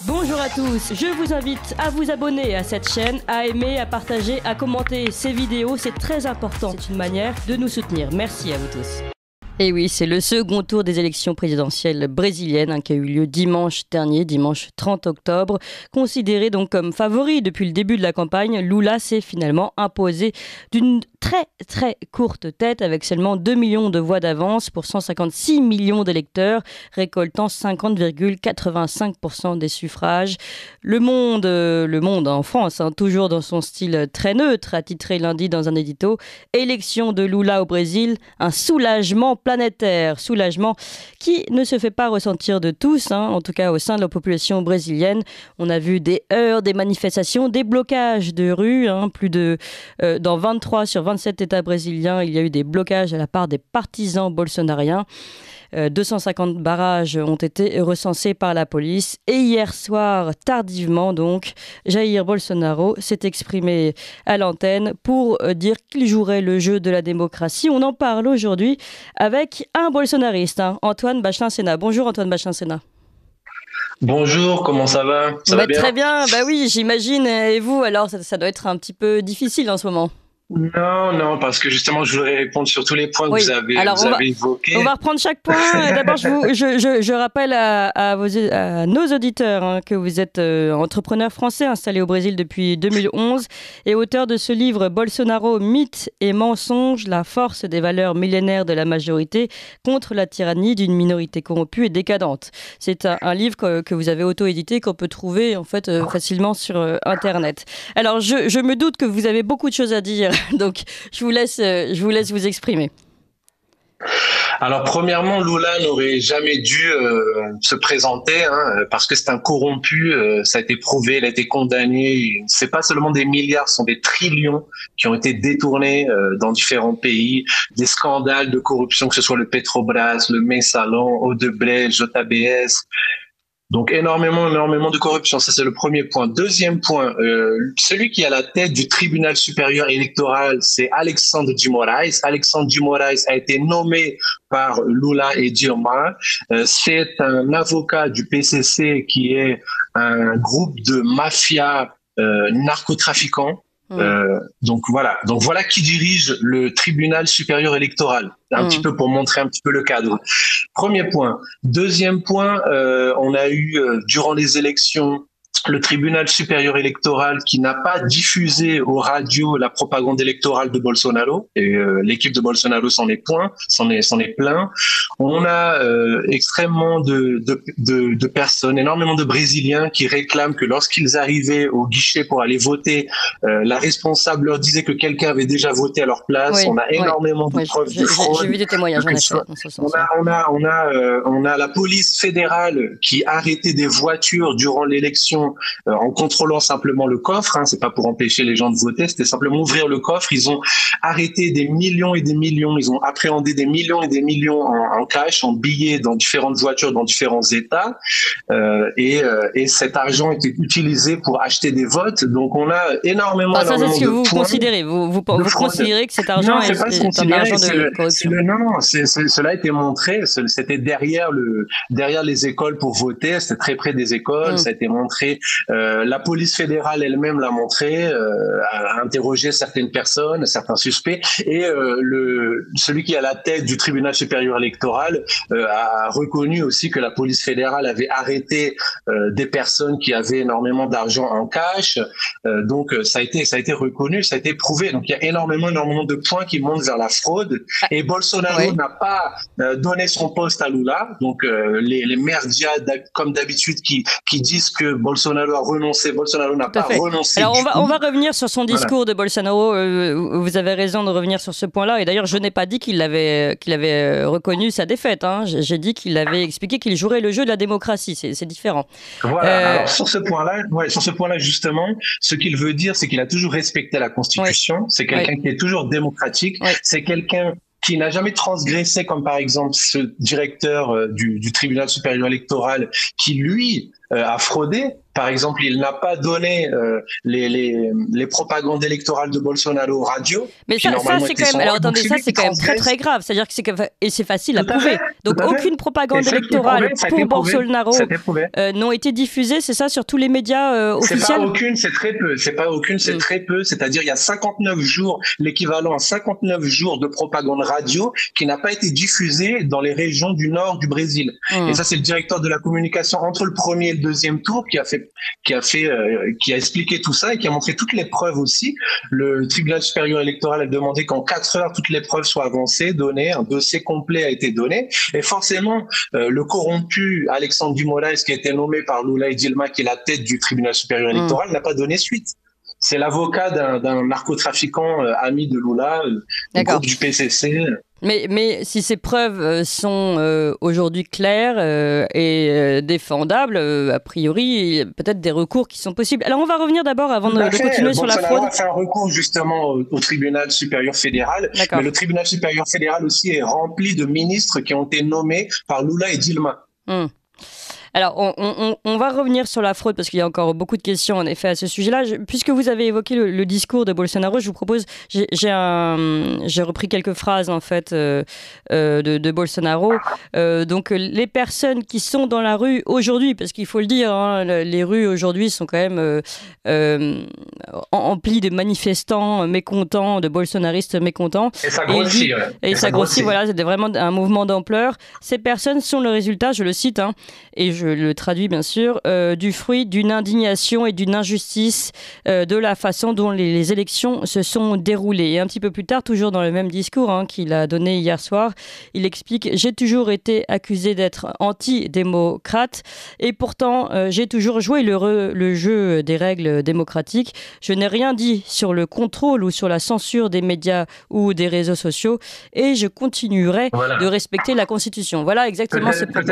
Bonjour à tous, je vous invite à vous abonner à cette chaîne, à aimer, à partager, à commenter ces vidéos, c'est très important. C'est une manière de nous soutenir. Merci à vous tous. Et oui, c'est le second tour des élections présidentielles brésiliennes qui a eu lieu dimanche dernier, dimanche 30 octobre. Considéré donc comme favori depuis le début de la campagne, Lula s'est finalement imposé d'une très courte tête avec seulement 2 millions de voix d'avance pour 156 millions d'électeurs, récoltant 50,85% des suffrages. Le Monde en France, toujours dans son style très neutre, a titré lundi dans un édito « Élection de Lula au Brésil, un soulagement planétaire ». Soulagement qui ne se fait pas ressentir de tous, en tout cas au sein de la population brésilienne. On a vu des heurts, des manifestations, des blocages de rue, dans 23 sur 27 États brésiliens, il y a eu des blocages à la part des partisans bolsonariens. 250 barrages ont été recensés par la police. Et hier soir, tardivement donc, Jair Bolsonaro s'est exprimé à l'antenne pour dire qu'il jouerait le jeu de la démocratie. On en parle aujourd'hui avec un bolsonariste, Antoine Bachelin-Sénat. Bonjour Antoine Bachelin-Sénat. Bonjour, comment ça va? Ça va bien? Très bien, oui, j'imagine. Et vous, alors, ça doit être un petit peu difficile en ce moment. Non, parce que justement, je voudrais répondre sur tous les points que vous avez évoqués. On va reprendre chaque point. D'abord, je rappelle à nos auditeurs que vous êtes entrepreneur français installé au Brésil depuis 2011 et auteur de ce livre « Bolsonaro, mythe et mensonge, la force des valeurs millénaires de la majorité contre la tyrannie d'une minorité corrompue et décadente ». C'est un livre que vous avez auto-édité, qu'on peut trouver en fait facilement sur Internet. Alors, je me doute que vous avez beaucoup de choses à dire. Donc, je vous laisse vous exprimer. Alors, premièrement, Lula n'aurait jamais dû se présenter parce que c'est un corrompu. Ça a été prouvé, il a été condamné. C'est pas seulement des milliards, ce sont des trillions qui ont été détournés dans différents pays. Des scandales de corruption, que ce soit le Petrobras, le Mensalão, Odebrecht, JBS. Donc énormément de corruption, ça c'est le premier point. Deuxième point, celui qui est à la tête du tribunal supérieur électoral, c'est Alexandre de Moraes. Alexandre de Moraes a été nommé par Lula et Dilma. C'est un avocat du PCC qui est un groupe de mafia narcotrafiquants. Donc voilà qui dirige le tribunal supérieur électoral, petit peu pour montrer un petit peu le cadre. Premier point. Deuxième point, on a eu durant les élections le tribunal supérieur électoral qui n'a pas diffusé aux radios la propagande électorale de Bolsonaro, et l'équipe de Bolsonaro s'en est plein. On a extrêmement de personnes, énormément de Brésiliens qui réclament que lorsqu'ils arrivaient au guichet pour aller voter, la responsable leur disait que quelqu'un avait déjà voté à leur place. On a énormément de preuves de fraude. J'ai vu des témoignages en effet dans ce sens. On a la police fédérale qui arrêtait des voitures durant l'élection en contrôlant simplement le coffre, c'est pas pour empêcher les gens de voter, c'était simplement ouvrir le coffre. Ils ont arrêté des millions et des millions, ils ont appréhendé des millions et des millions en cash, en billets dans différentes voitures, dans différents États, et cet argent était utilisé pour acheter des votes. Donc on a énormément ça, c'est ce que vous points considérez. Vous considérez que cet argent est un argent de corruption? Non, cela a été montré. C'était derrière les écoles pour voter. C'était très près des écoles. Ça a été montré. La police fédérale elle-même l'a montré, a interrogé certaines personnes, certains suspects, et celui qui est à la tête du tribunal supérieur électoral a reconnu aussi que la police fédérale avait arrêté des personnes qui avaient énormément d'argent en cash. Donc ça a été reconnu, ça a été prouvé. Donc il y a énormément de points qui montent vers la fraude. Et Bolsonaro n'a pas donné son poste à Lula. Donc les médias comme d'habitude qui disent que Bolsonaro a renoncé. Bolsonaro n'a pas renoncé. Alors on va revenir sur son discours de Bolsonaro. Vous avez raison de revenir sur ce point-là. Et d'ailleurs, je n'ai pas dit qu'il avait reconnu sa défaite. J'ai dit qu'il avait expliqué qu'il jouerait le jeu de la démocratie. C'est différent. Voilà. Alors sur ce point-là, justement, ce qu'il veut dire, c'est qu'il a toujours respecté la Constitution. C'est quelqu'un qui est toujours démocratique. C'est quelqu'un qui n'a jamais transgressé, comme par exemple ce directeur du tribunal supérieur électoral, qui lui a fraudé. Par exemple, il n'a pas donné les propagandes électorales de Bolsonaro aux radios, Mais qui ça normalement c'est étaient quand même. son Alors rôle. Donc attendez, c'est ça lui c'est qui quand même très transgresse. très grave. C'est-à-dire que et c'est facile à Tout à prouver. fait, tout Donc à fait. aucune Et propagande c'est électorale prouvé, ça a été pour prouvé, ça a Bolsonaro été prouvé. n'ont été diffusées, c'est ça, sur tous les médias C'est pas officiels? aucune, c'est très peu. C'est pas aucune, c'est Hmm. très peu. C'est-à-dire, il y a 59 jours, l'équivalent à 59 jours de propagande radio qui n'a pas été diffusée dans les régions du nord du Brésil. Et Hmm. ça, c'est le directeur de la communication entre le premier et le deuxième tour qui a expliqué tout ça et qui a montré toutes les preuves aussi. Le tribunal supérieur électoral a demandé qu'en 4 heures, toutes les preuves soient avancées, données, un dossier complet a été donné. Et forcément, le corrompu Alexandre Dumoraes, qui a été nommé par Lula et Dilma, qui est la tête du tribunal supérieur Hmm. électoral, n'a pas donné suite. C'est l'avocat d'un narcotrafiquant ami de Lula, du D'accord. groupe du PCC. Mais si ces preuves sont aujourd'hui claires et défendables, a priori, il y a peut-être des recours qui sont possibles. Alors on va revenir d'abord, avant Tout à de fait. continuer sur la Bolsonaro fraude. a fait un recours justement au tribunal supérieur fédéral, mais D'accord. le tribunal supérieur fédéral aussi est rempli de ministres qui ont été nommés par Lula et Dilma. Hmm. Alors, on va revenir sur la fraude parce qu'il y a encore beaucoup de questions en effet à ce sujet-là. Puisque vous avez évoqué le discours de Bolsonaro, je vous propose, j'ai repris quelques phrases en fait de Bolsonaro. Donc, les personnes qui sont dans la rue aujourd'hui, parce qu'il faut le dire, hein, les rues aujourd'hui sont quand même emplies de manifestants mécontents, de bolsonaristes mécontents. Et ça grossit. Et ça grossit, voilà, c'est vraiment un mouvement d'ampleur. Ces personnes sont le résultat, je le cite, hein, et je le traduis bien sûr, du fruit d'une indignation et d'une injustice de la façon dont les élections se sont déroulées. Et un petit peu plus tard, toujours dans le même discours qu'il a donné hier soir, il explique « J'ai toujours été accusé d'être antidémocrate et pourtant j'ai toujours joué le jeu des règles démocratiques. Je n'ai rien dit sur le contrôle ou sur la censure des médias ou des réseaux sociaux et je continuerai de respecter la Constitution. » Voilà exactement ces propos.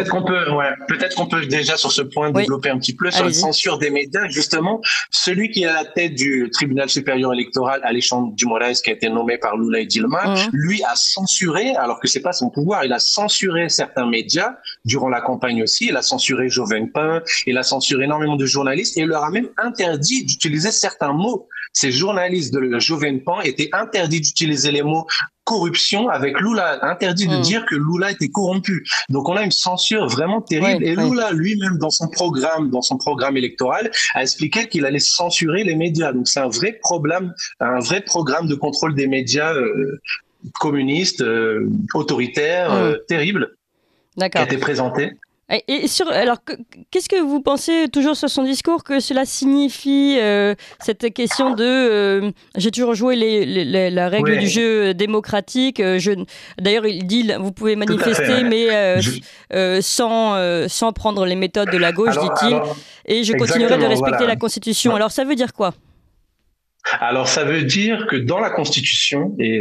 Peut-être qu'on peut déjà sur ce point développer un petit peu sur la censure des médias. Justement, celui qui est à la tête du tribunal supérieur électoral, Alexandre Dumoraes, qui a été nommé par Lula et Dilma, lui a censuré, alors que c'est pas son pouvoir, il a censuré certains médias durant la campagne aussi. Il a censuré Jovem Pan, il a censuré énormément de journalistes et il leur a même interdit d'utiliser certains mots. Ces journalistes de Jovem Pan étaient interdits d'utiliser les mots corruption avec Lula, interdit de dire que Lula était corrompu. Donc on a une censure vraiment terrible et Lula lui-même dans son programme électoral a expliqué qu'il allait censurer les médias. Donc c'est un vrai programme de contrôle des médias communistes, autoritaires, terrible, qui a été présenté. Alors, qu'est-ce que vous pensez, toujours sur son discours, que cela signifie, cette question de j'ai toujours joué la règle du jeu démocratique. D'ailleurs, il dit vous pouvez manifester, mais sans prendre les méthodes de la gauche, dit-il. Et je continuerai de respecter la Constitution. Alors, ça veut dire quoi ? Alors, ça veut dire que dans la Constitution, et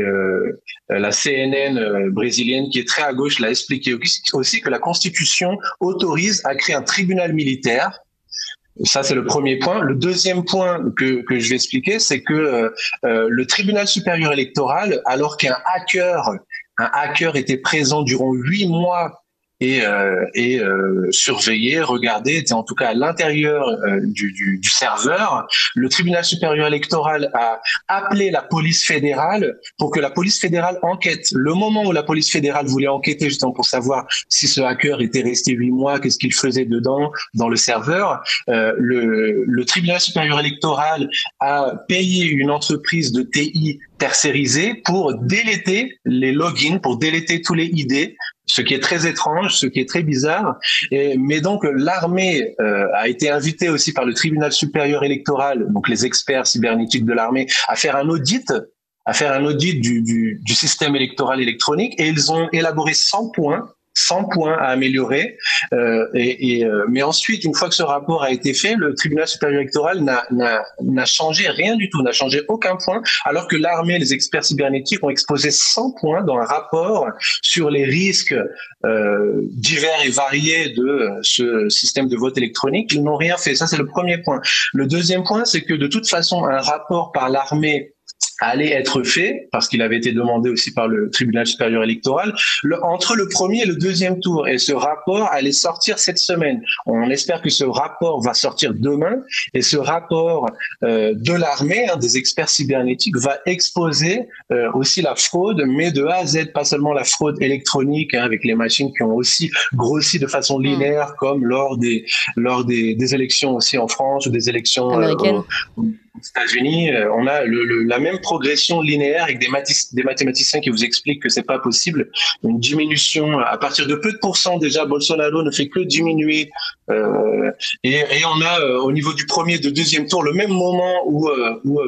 la CNN brésilienne, qui est très à gauche, l'a expliqué aussi, que la Constitution autorise à créer un tribunal militaire. Ça, c'est le premier point. Le deuxième point que je vais expliquer, c'est que le tribunal supérieur électoral, alors qu'un hacker était présent durant 8 mois et surveillé, regardé, était en tout cas à l'intérieur du serveur. Le tribunal supérieur électoral a appelé la police fédérale pour que la police fédérale enquête. Le moment où la police fédérale voulait enquêter justement pour savoir si ce hacker était resté 8 mois, qu'est-ce qu'il faisait dedans, dans le serveur, le tribunal supérieur électoral a payé une entreprise de TI tercérisée pour déléter les logins, pour déléter tous les ID, ce qui est très étrange, ce qui est très bizarre. Mais donc l'armée a été invitée aussi par le tribunal supérieur électoral, donc les experts cybernétiques de l'armée, à faire un audit du système électoral électronique et ils ont élaboré 100 points à améliorer. Mais ensuite, une fois que ce rapport a été fait, le tribunal supérieur électoral n'a changé rien du tout, n'a changé aucun point, alors que l'armée et les experts cybernétiques ont exposé 100 points dans un rapport sur les risques divers et variés de ce système de vote électronique. Ils n'ont rien fait. Ça, c'est le premier point. Le deuxième point, c'est que de toute façon, un rapport par l'armée allait être fait, parce qu'il avait été demandé aussi par le tribunal supérieur électoral, entre le premier et le deuxième tour. Et ce rapport allait sortir cette semaine. On espère que ce rapport va sortir demain. Et ce rapport de l'armée, des experts cybernétiques, va exposer aussi la fraude, mais de A à Z, pas seulement la fraude électronique, avec les machines qui ont aussi grossi de façon linéaire, comme lors des élections aussi en France ou des élections américaines. Aux États-Unis, on a la même progression linéaire avec des mathématiciens qui vous expliquent que c'est pas possible. Une diminution à partir de peu de pourcents déjà. Bolsonaro ne fait que diminuer. Et on a au niveau du premier et du deuxième tour le même moment où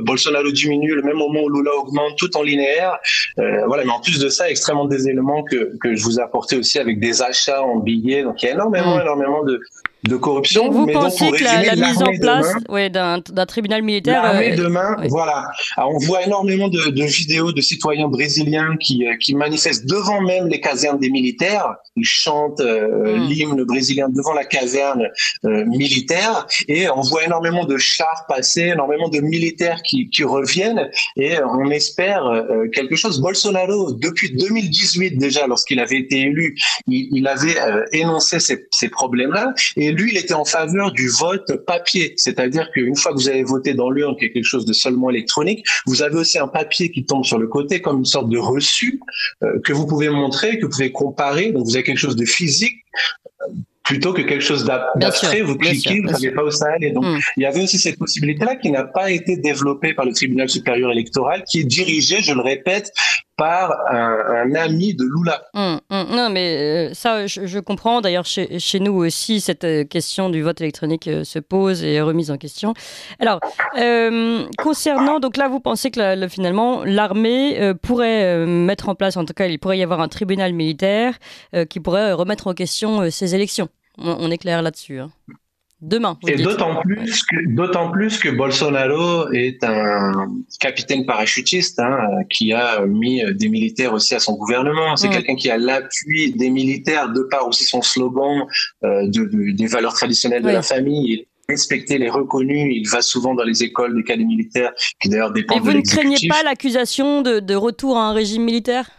Bolsonaro diminue, le même moment où Lula augmente, tout en linéaire. Voilà. Mais en plus de ça, extrêmement des éléments que je vous ai apportés aussi avec des achats en billets. Donc il y a énormément de corruption. Donc vous pensez que la mise en place d'un tribunal militaire... L'armée demain, voilà. Alors, on voit énormément de vidéos de citoyens brésiliens qui manifestent devant même les casernes des militaires. Ils chantent l'hymne brésilien devant la caserne militaire. Et on voit énormément de chars passer, énormément de militaires qui reviennent. Et on espère quelque chose. Bolsonaro, depuis 2018 déjà, lorsqu'il avait été élu, il avait énoncé ces problèmes-là. Et lui, il était en faveur du vote papier. C'est-à-dire qu'une fois que vous avez voté dans l'urne, qui est quelque chose de seulement électronique, vous avez aussi un papier qui tombe sur le côté comme une sorte de reçu que vous pouvez montrer, que vous pouvez comparer. Donc, vous avez quelque chose de physique plutôt que quelque chose d'abstrait. Vous cliquez, vous ne savez pas où ça allait. Donc, il y avait aussi cette possibilité-là qui n'a pas été développée par le tribunal supérieur électoral, qui est dirigé, je le répète, par un ami de Lula. Non, mais ça, je comprends. D'ailleurs, chez nous aussi, cette question du vote électronique se pose et est remise en question. Alors, concernant... Donc là, vous pensez que finalement, l'armée pourrait mettre en place, en tout cas, il pourrait y avoir un tribunal militaire qui pourrait remettre en question ces élections. On est clair là-dessus, hein. Demain. Et d'autant plus que Bolsonaro est un capitaine parachutiste qui a mis des militaires aussi à son gouvernement. C'est quelqu'un qui a l'appui des militaires de par aussi son slogan des valeurs traditionnelles de la famille. Il respecté, les reconnus. Il va souvent dans les écoles des cadets militaires qui d'ailleurs dépendent de l'exécutif. Et vous ne craignez pas l'accusation de retour à un régime militaire ?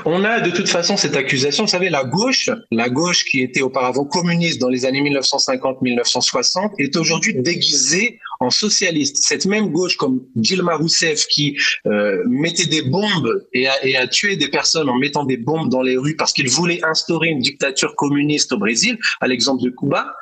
On a de toute façon cette accusation. Vous savez, la gauche qui était auparavant communiste dans les années 1950-1960 est aujourd'hui déguisée en socialiste. Cette même gauche comme Dilma Rousseff qui mettait des bombes et a tué des personnes en mettant des bombes dans les rues parce qu'ils voulaient instaurer une dictature communiste au Brésil, à l'exemple de Cuba.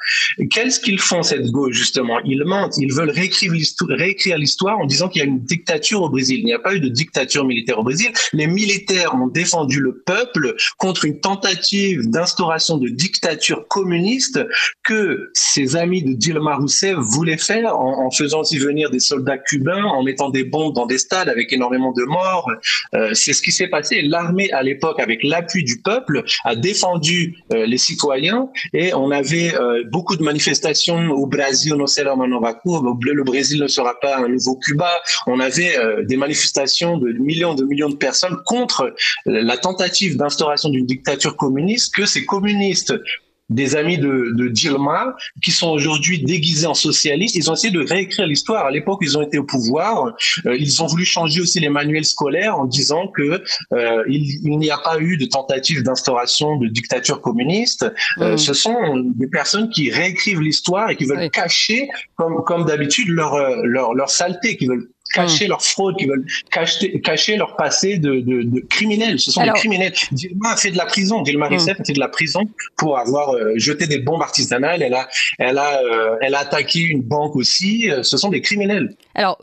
Qu'est-ce qu'ils font, cette gauche, justement? Ils mentent, ils veulent réécrire l'histoire en disant qu'il y a une dictature au Brésil. Il n'y a pas eu de dictature militaire au Brésil. Les militaires ont défendu le peuple contre une tentative d'instauration de dictature communiste que ses amis de Dilma Rousseff voulaient faire en faisant aussi venir des soldats cubains, en mettant des bombes dans des stades avec énormément de morts. C'est ce qui s'est passé. L'armée, à l'époque, avec l'appui du peuple, a défendu les citoyens et on avait beaucoup de manifestations au Brésil, no será uma nova Cuba, le Brésil ne sera pas un nouveau Cuba. On avait des manifestations de millions de personnes contre la tentative d'instauration d'une dictature communiste que ces communistes, des amis de Dilma, qui sont aujourd'hui déguisés en socialistes, ils ont essayé de réécrire l'histoire. À l'époque, ils ont été au pouvoir. Ils ont voulu changer aussi les manuels scolaires en disant que il n'y a pas eu de tentative d'instauration de dictature communiste. Ce sont des personnes qui réécrivent l'histoire et qui veulent cacher, comme d'habitude, leur saleté, qui veulent cacher leur fraude, qui veulent cacher leur passé de criminels. Ce sont des criminels. Dilma a fait de la prison. Dilma Rousseff a fait de la prison pour avoir jeté des bombes artisanales. Elle a attaqué une banque aussi. Ce sont des criminels. Alors,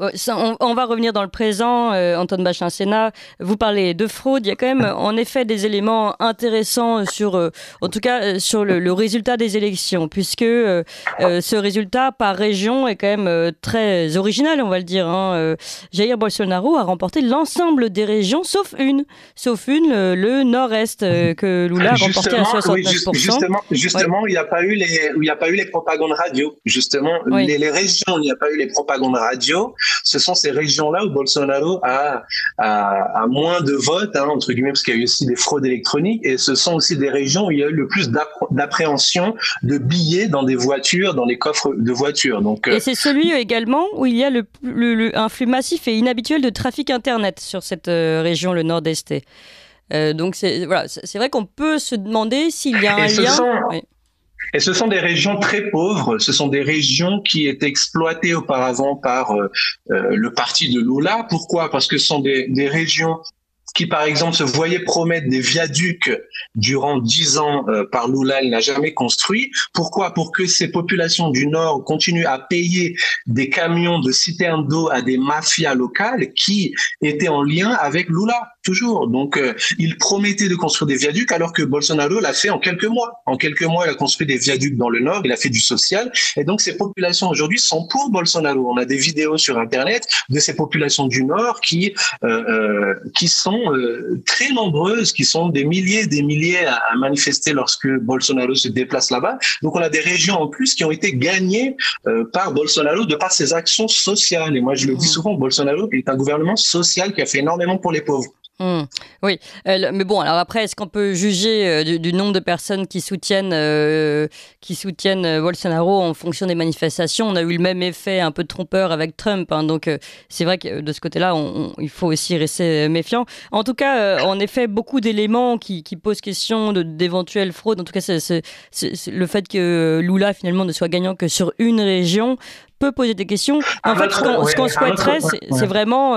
on va revenir dans le présent. Antoine Bachin-Sénat, vous parlez de fraude. Il y a quand même, en effet, des éléments intéressants en tout cas, sur le résultat des élections, puisque ce résultat par région est quand même très original, on va le dire, Jair Bolsonaro a remporté l'ensemble des régions, sauf une, le nord-est, que Lula a remporté à 69%. Justement, il n'y a pas eu les propagandes radio. Justement, les régions, il n'y a pas eu les propagandes radio. Ce sont ces régions-là où Bolsonaro a moins de votes, entre guillemets, parce qu'il y a eu aussi des fraudes électroniques. Et ce sont aussi des régions où il y a eu le plus d'appréhension de billets dans des voitures, dans les coffres de voitures. Donc, et c'est celui également où il y a un flux flux massif et inhabituel de trafic Internet sur cette région, le Nord-Est. Donc c'est vrai qu'on peut se demander s'il y a un lien. Oui. Et ce sont des régions très pauvres, ce sont des régions qui étaient exploitées auparavant par le parti de Lula. Pourquoi? Parce que ce sont des régions qui, par exemple, se voyait promettre des viaducs durant 10 ans par Lula, il n'a jamais construit. Pourquoi? Pour que ces populations du Nord continuent à payer des camions de citernes d'eau à des mafias locales qui étaient en lien avec Lula, toujours. Donc, il promettait de construire des viaducs alors que Bolsonaro l'a fait en quelques mois. En quelques mois, il a construit des viaducs dans le Nord, il a fait du social. Et donc, ces populations aujourd'hui sont pour Bolsonaro. On a des vidéos sur Internet de ces populations du Nord qui sont très nombreuses, qui sont des milliers à manifester lorsque Bolsonaro se déplace là-bas. Donc on a des régions en plus qui ont été gagnées par Bolsonaro de par ses actions sociales. Et moi je le dis souvent, Bolsonaro est un gouvernement social qui a fait énormément pour les pauvres. Oui, mais bon, alors après, est-ce qu'on peut juger du nombre de personnes qui soutiennent Bolsonaro en fonction des manifestations? On a eu le même effet un peu trompeur avec Trump, hein, donc c'est vrai que de ce côté-là, il faut aussi rester méfiant. En tout cas, en effet, beaucoup d'éléments qui posent question d'éventuelles fraudes. En tout cas, c'est le fait que Lula finalement ne soit gagnant que sur une région peut poser des questions. En fait, ce qu'on souhaiterait, c'est vraiment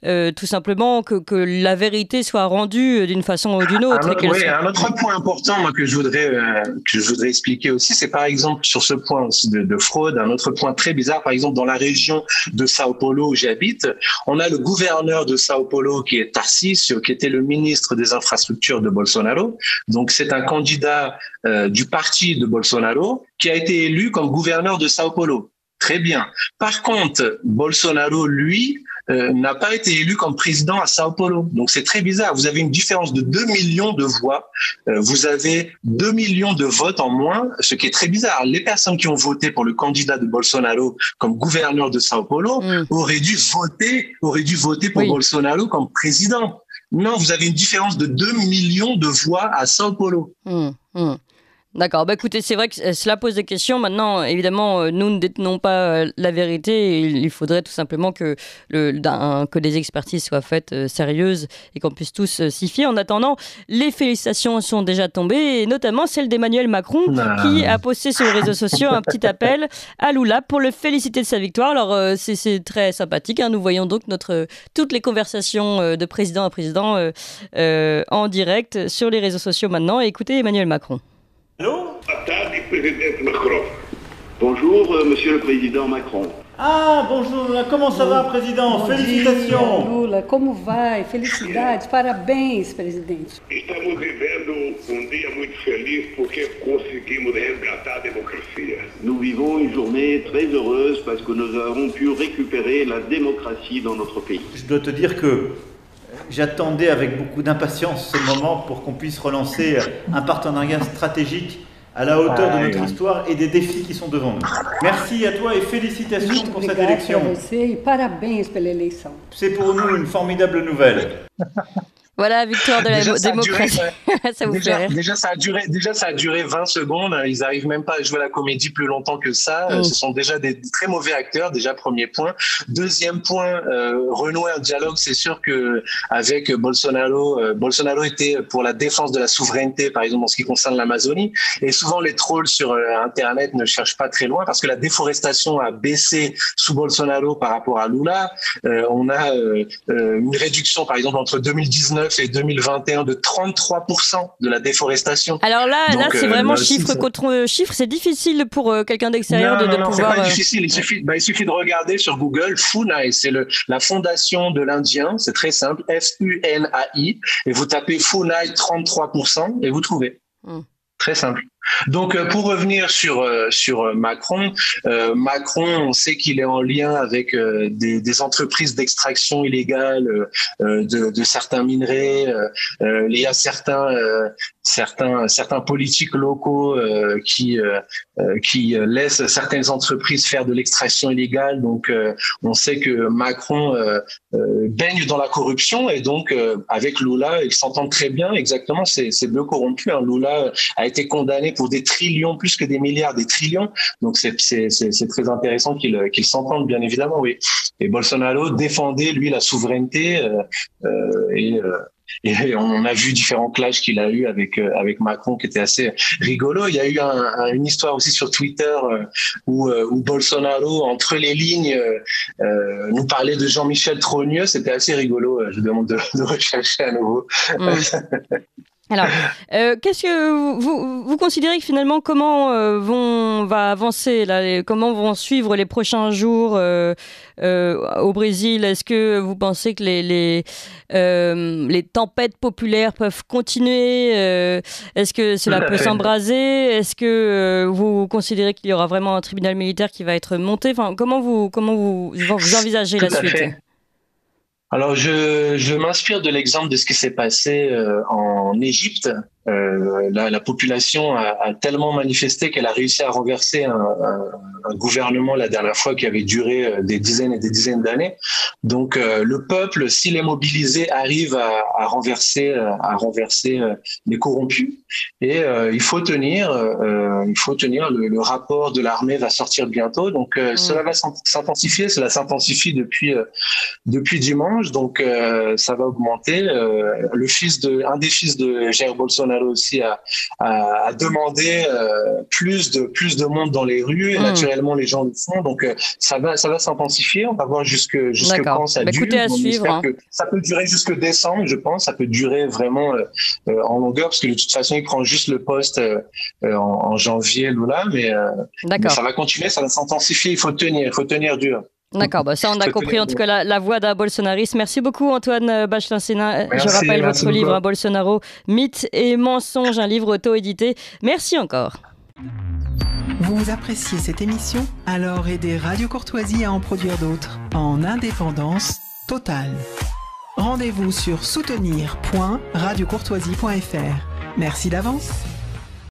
tout simplement que la vérité soit rendue d'une façon ou d'une autre. Un autre point important moi, que je voudrais expliquer aussi, c'est par exemple sur ce point aussi de fraude, un autre point très bizarre, par exemple dans la région de Sao Paulo où j'habite, on a le gouverneur de Sao Paulo qui est Tarcísio, qui était le ministre des infrastructures de Bolsonaro. Donc c'est un candidat du parti de Bolsonaro qui a été élu comme gouverneur de Sao Paulo. Très bien. Par contre, Bolsonaro, lui, n'a pas été élu comme président à Sao Paulo. Donc c'est très bizarre. Vous avez une différence de 2 millions de voix. Vous avez 2 millions de votes en moins, ce qui est très bizarre. Les personnes qui ont voté pour le candidat de Bolsonaro comme gouverneur de Sao Paulo auraient dû voter pour Bolsonaro comme président. Non, vous avez une différence de 2 millions de voix à Sao Paulo. D'accord, écoutez, c'est vrai que cela pose des questions. Maintenant, évidemment, nous ne détenons pas la vérité. Il faudrait tout simplement que des expertises soient faites sérieuses et qu'on puisse tous s'y fier. En attendant, les félicitations sont déjà tombées, et notamment celle d'Emmanuel Macron qui a posté sur les réseaux sociaux un petit appel à Lula pour le féliciter de sa victoire. Alors, c'est très sympathique, hein. Nous voyons donc toutes les conversations de président à président en direct sur les réseaux sociaux maintenant. Écoutez Emmanuel Macron. Allô? Bonjour, monsieur le président Macron. Ah, bonjour, comment ça va, président? Félicitations. Dia, Lula, como vai? Felicidades, parabéns, presidente. Estamos vivendo dia muito feliz porque conseguimos resgatar a démocratie. Nous vivons une journée très heureuse parce que nous avons pu récupérer la démocratie dans notre pays. Je dois te dire que j'attendais avec beaucoup d'impatience ce moment pour qu'on puisse relancer un partenariat stratégique à la hauteur de notre histoire et des défis qui sont devant nous. Merci à toi et félicitations pour cette élection. C'est pour nous une formidable nouvelle. Voilà, victoire de la démocratie. Ça vous fait rire. Déjà, ça a duré 20 secondes. Ils n'arrivent même pas à jouer la comédie plus longtemps que ça. Ce sont déjà des très mauvais acteurs. Déjà, premier point. Deuxième point, renouer un dialogue. C'est sûr que avec Bolsonaro était pour la défense de la souveraineté, par exemple en ce qui concerne l'Amazonie. Et souvent, les trolls sur Internet ne cherchent pas très loin parce que la déforestation a baissé sous Bolsonaro par rapport à Lula. On a une réduction, par exemple, entre 2019 et 2021 de 33% de la déforestation. Alors là, c'est vraiment chiffre contre chiffre. C'est difficile pour quelqu'un d'extérieur de pouvoir... c'est pas difficile. Il suffit de regarder sur Google. FUNAI, c'est la fondation de l'Indien. C'est très simple. FUNAI. Et vous tapez FUNAI 33% et vous trouvez. Très simple. Donc, pour revenir sur Macron, on sait qu'il est en lien avec des entreprises d'extraction illégale de certains minerais. Il y a certains politiques locaux qui laissent certaines entreprises faire de l'extraction illégale. Donc, on sait que Macron baigne dans la corruption et donc avec Lula, ils s'entendent très bien. Exactement, c'est bleu corrompu. Hein. Lula a été condamné pour des trillions, plus que des milliards, des trillions. Donc c'est très intéressant qu'ils s'entendent, bien évidemment, oui. Et Bolsonaro défendait, lui, la souveraineté et on a vu différents clashs qu'il a eu avec Macron qui étaient assez rigolos. Il y a eu une histoire aussi sur Twitter où Bolsonaro, entre les lignes, nous parlait de Jean-Michel Trogneux. C'était assez rigolo. Je demande de rechercher à nouveau. Alors, qu'est-ce que vous considérez que finalement comment va avancer là, comment vont suivre les prochains jours au Brésil? Est-ce que vous pensez que les tempêtes populaires peuvent continuer? Est-ce que cela peut s'embraser? Est-ce que vous considérez qu'il y aura vraiment un tribunal militaire qui va être monté? Enfin, comment vous envisagez la suite? Alors, je m'inspire de l'exemple de ce qui s'est passé en Égypte. La population a tellement manifesté qu'elle a réussi à renverser un gouvernement la dernière fois qui avait duré des dizaines et des dizaines d'années. Donc, le peuple, s'il est mobilisé, arrive à renverser les corrompus. Et il faut tenir. Le rapport de l'armée va sortir bientôt. Donc, cela va s'intensifier. Cela s'intensifie depuis dimanche. Donc, ça va augmenter. Un des fils de Jair Bolsonaro aussi a demandé plus de monde dans les rues. Et naturellement, les gens le font. Donc, ça va s'intensifier. On va voir jusque quand ça dure. Écoutez, à suivre. Ça peut durer jusque décembre, je pense. Ça peut durer vraiment en longueur, parce que de toute façon, il prend juste le poste en janvier, Lula. Mais ça va continuer, ça va s'intensifier. Il faut tenir dur. D'accord, ça on a compris en tout cas la voix d'un bolsonariste. Merci beaucoup Antoine Bachelin-Sénin. Je rappelle votre livre Bolsonaro, mythe et mensonge, un livre auto-édité. Merci encore. Vous appréciez cette émission? Alors aidez Radio Courtoisie à en produire d'autres en indépendance totale. Rendez-vous sur soutenir.radiocourtoisie.fr. Merci d'avance.